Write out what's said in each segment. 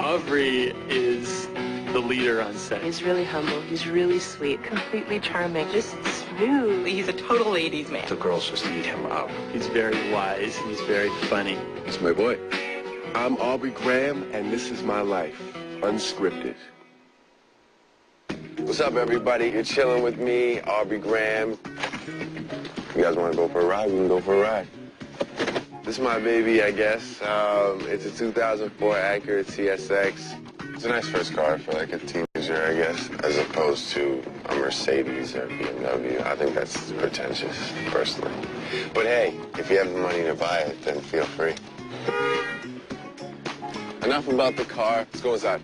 Aubrey is the leader on set. He's really humble. He's really sweet. Completely charming. Just smooth. He's a total ladies' man. The girls just eat him up. He's very wise and he's very funny. It's my boy. I'm Aubrey Graham, and this is my life, unscripted. What's up, everybody? You're chilling with me, Aubrey Graham. You guys want to go for a ride? We can go for a ride. This is my baby, I guess. It's a 2004 Acura TSX. It's a nice first car for like a teenager, I guess, as opposed to a Mercedes or BMW. I think that's pretentious, personally. But hey, if you have the money to buy it, then feel free. Enough about the car. Let's go inside.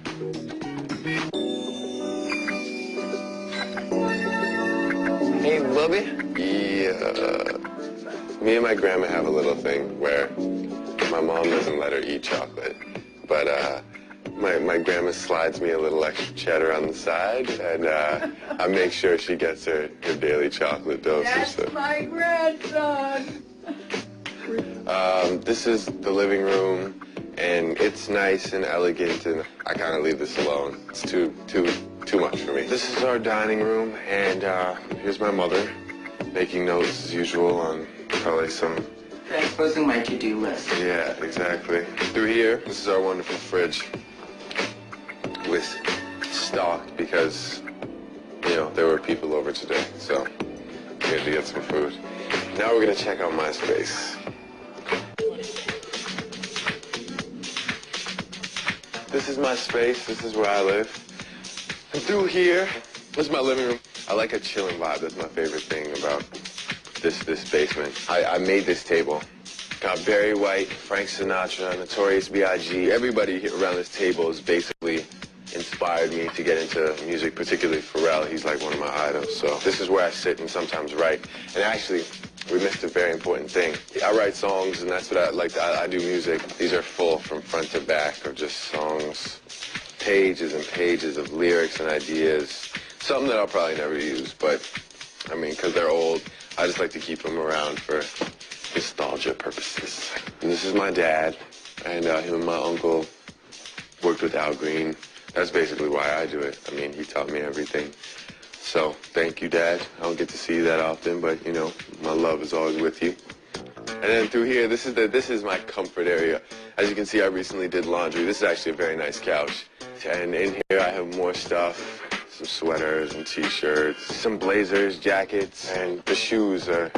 Hey, Bubby. Yeah. Me and my grandma have a little thing where my mom doesn't let her eat chocolate, but my grandma slides me a little extra cheddar on the side, and I make sure she gets her daily chocolate dose. That's my grandson. This is the living room, and it's nice and elegant, and I kind of leave this alone. It's too much for me. This is our dining room, and here's my mother making notes as usual on probably some... Transposing my to-do list. Yeah, exactly. Through here, this is our wonderful fridge with stocked because, you know, there were people over today, so we had to get some food. Now we're gonna check out my space. This is my space, this is where I live. And through here, this is my living room. I like a chilling vibe, that's my favorite thing about this basement. I made this table. Got Barry White, Frank Sinatra, Notorious B.I.G. Everybody here around this table has basically inspired me to get into music, particularly Pharrell. He's like one of my idols. So this is where I sit and sometimes write. And actually, we missed a very important thing. I write songs, and that's what I like. I do music. These are full from front to back of just songs, pages and pages of lyrics and ideas. Something that I'll probably never use, but I mean, because they're old, I just like to keep them around for nostalgia purposes. And this is my dad, and him and my uncle worked with Al Green. That's basically why I do it. I mean, he taught me everything. So, thank you, Dad. I don't get to see you that often, but, you know, my love is always with you. And then through here, this is my comfort area. As you can see, I recently did laundry. This is actually a very nice couch. And in here, I have more stuff. Some sweaters and t-shirts, some blazers, jackets, and the shoes are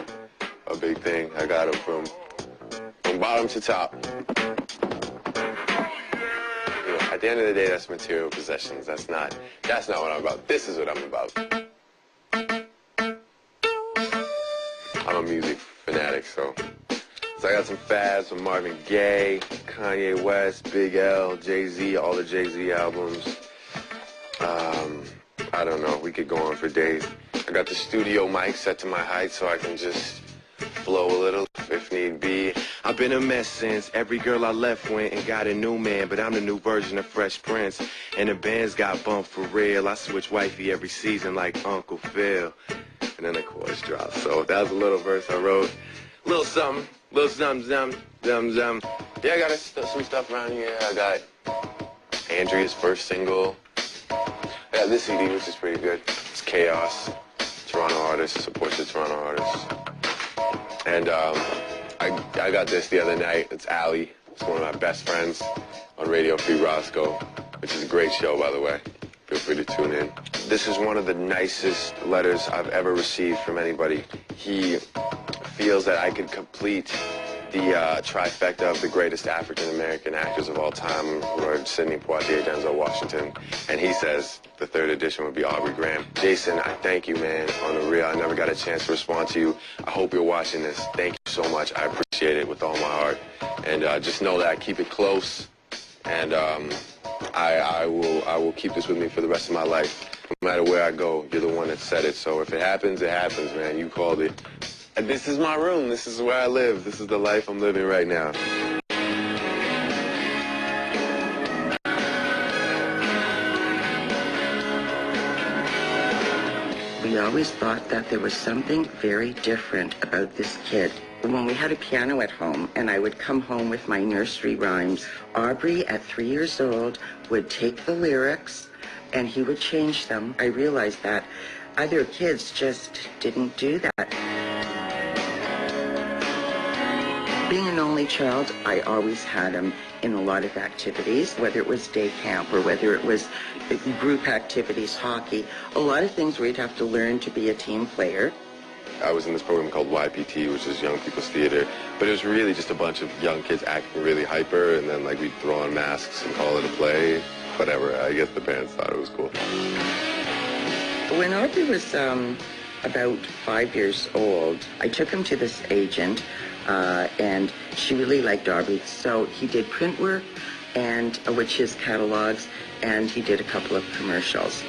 a big thing. I got them from bottom to top. You know, at the end of the day, that's material possessions. That's not what I'm about. This is what I'm about. I'm a music fanatic, so I got some fads from Marvin Gaye, Kanye West, Big L, Jay-Z, all the Jay-Z albums. I don't know, we could go on for days. I got the studio mic set to my height so I can just flow a little if need be. I've been a mess since every girl I left went and got a new man, but I'm the new version of Fresh Prince. And the bands got bumped for real. I switch wifey every season like Uncle Phil. And then the chorus drops. So that was a little verse I wrote. Little something, Yeah, I got some stuff around here. I got Andrea's first single. I got this CD, which is pretty good. It's Chaos. Toronto artist, supports the Toronto artists. And I got this the other night. It's Allie. It's one of my best friends on Radio Free Roscoe, which is a great show, by the way. Feel free to tune in. This is one of the nicest letters I've ever received from anybody. He feels that I could complete the trifecta of the greatest African-American actors of all time, Lord Sidney Poitier, Denzel Washington. And he says the third edition would be Aubrey Graham. Jason, I thank you, man, on the real. I never got a chance to respond to you. I hope you're watching this. Thank you so much. I appreciate it with all my heart. And just know that I keep it close. And I will keep this with me for the rest of my life. No matter where I go, you're the one that said it. So if it happens, man. You called it. And this is my room. This is where I live. This is the life I'm living right now. The We always thought that there was something very different about this kid. When we had a piano at home and I would come home with my nursery rhymes, Aubrey at 3 years old would take the lyrics and he would change them. I realized that other kids just didn't do that. Being an only child, I always had him in a lot of activities, whether it was day camp or whether it was group activities, hockey, a lot of things where you'd have to learn to be a team player. I was in this program called YPT, which is Young People's Theater, but it was really just a bunch of young kids acting really hyper, and then like we'd throw on masks and call it a play. Whatever, I guess the parents thought it was cool. When Aubrey was about 5 years old, I took him to this agent, and she really liked Aubrey, so he did print work, and which is catalogs, and he did a couple of commercials.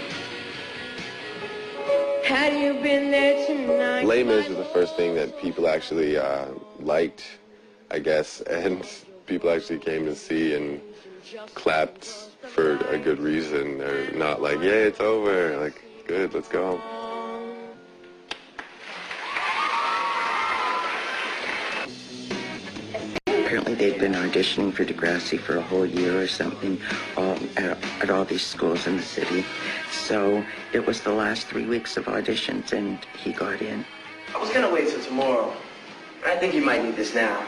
Had you been there tonight? Les Mis was the first thing that people actually liked, I guess, and people actually came to see and clapped for a good reason. They're not like, yay, it's over. Like, good, let's go. Apparently they'd been auditioning for Degrassi for a whole year or something at all these schools in the city. So it was the last 3 weeks of auditions and he got in. I was gonna wait till tomorrow. I think you might need this now.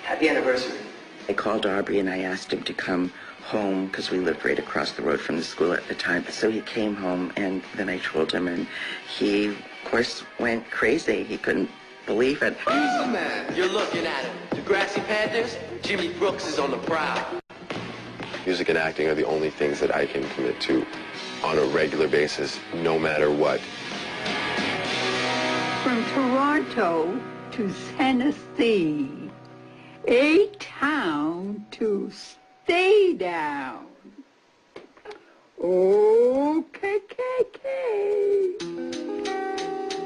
Happy anniversary. I called Aubrey and I asked him to come home because we lived right across the road from the school at the time. So he came home and then I told him and he, of course, went crazy. He couldn't believe it. Easy, man. You're looking at him. Degrassi Panthers, Jimmy Brooks is on the prowl. Music and acting are the only things that I can commit to on a regular basis, no matter what. From Toronto to Tennessee, a town to stay down. OKKK.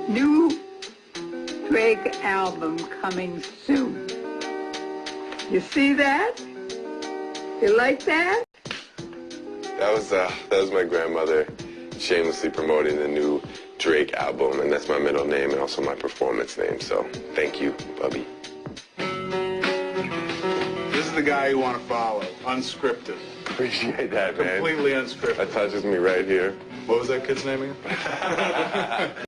New Drake album coming soon. You see that? You like that? That was my grandmother shamelessly promoting the new Drake album, and that's my middle name and also my performance name, so thank you, Bubby. This is the guy you want to follow, unscripted. Appreciate that, man. Completely unscripted. That touches me right here. What was that kid's name again?